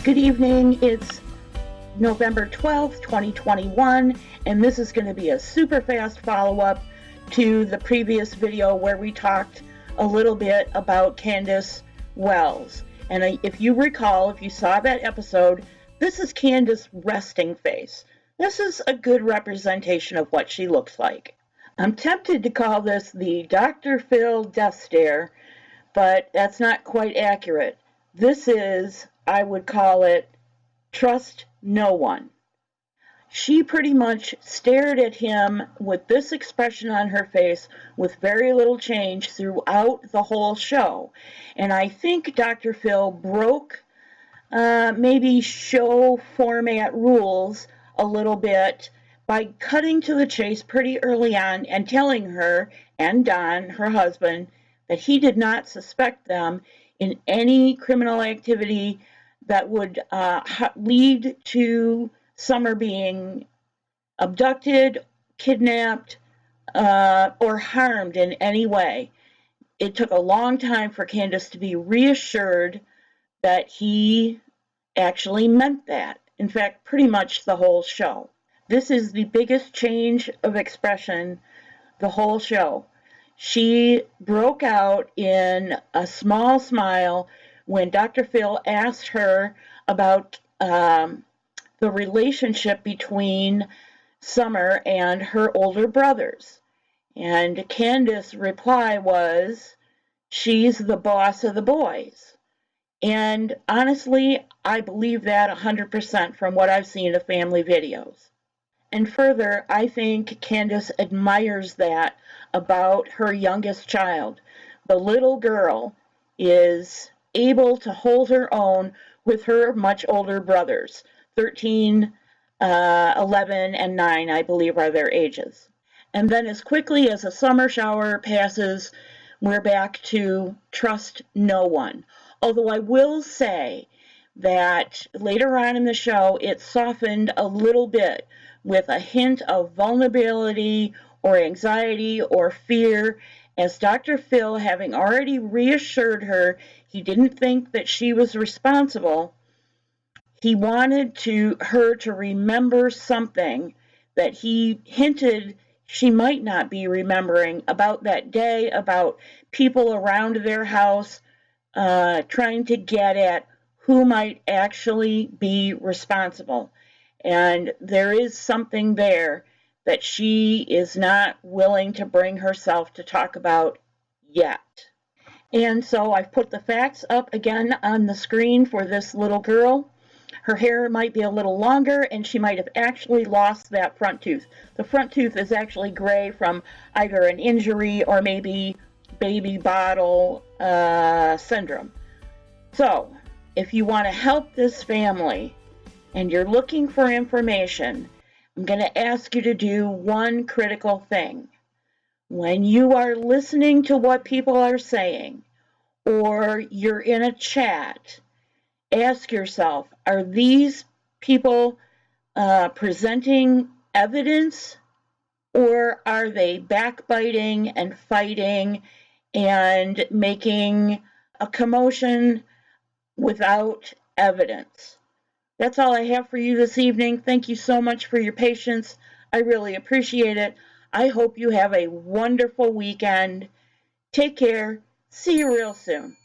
Good evening. It's November 12th, 2021, and this is going to be a super fast follow-up to the previous video where we talked a little bit about Candus Wells. And if you recall, if you saw that episode, this is Candus' resting face. This is a good representation of what she looks like. I'm tempted to call this the Dr. Phil death stare, but that's not quite accurate. This is, I would call it, trust no one. She pretty much stared at him with this expression on her face with very little change throughout the whole show. And I think Dr. Phil broke maybe show format rules a little bit by cutting to the chase pretty early on and telling her and Don, her husband, that he did not suspect them in any criminal activity that would lead to Summer being abducted, kidnapped, or harmed in any way. It took a long time for Candus to be reassured that he actually meant that. In fact, pretty much the whole show. This is the biggest change of expression the whole show. She broke out in a small smile when Dr. Phil asked her about the relationship between Summer and her older brothers. And Candus' reply was, she's the boss of the boys. And honestly, I believe that 100% from what I've seen of family videos. And further, I think Candus admires that about her youngest child. The little girl is able to hold her own with her much older brothers. 13, 11, and 9, I believe, are their ages. And then as quickly as a summer shower passes, we're back to trust no one. Although I will say that later on in the show, it softened a little bit with a hint of vulnerability or anxiety or fear, as Dr. Phil, having already reassured her he didn't think that she was responsible, he wanted her to remember something that he hinted she might not be remembering about that day, about people around their house trying to get at who might actually be responsible. And there is something there that she is not willing to bring herself to talk about yet. And so I've put the facts up again on the screen for this little girl. Her hair might be a little longer, and she might have actually lost that front tooth. The front tooth is actually gray from either an injury or maybe baby bottle syndrome. So, if you want to help this family and you're looking for information, I'm going to ask you to do one critical thing. When you are listening to what people are saying, or you're in a chat, ask yourself, are these people presenting evidence, or are they backbiting and fighting and making a commotion without evidence? That's all I have for you this evening. Thank you so much for your patience. I really appreciate it. I hope you have a wonderful weekend. Take care. See you real soon.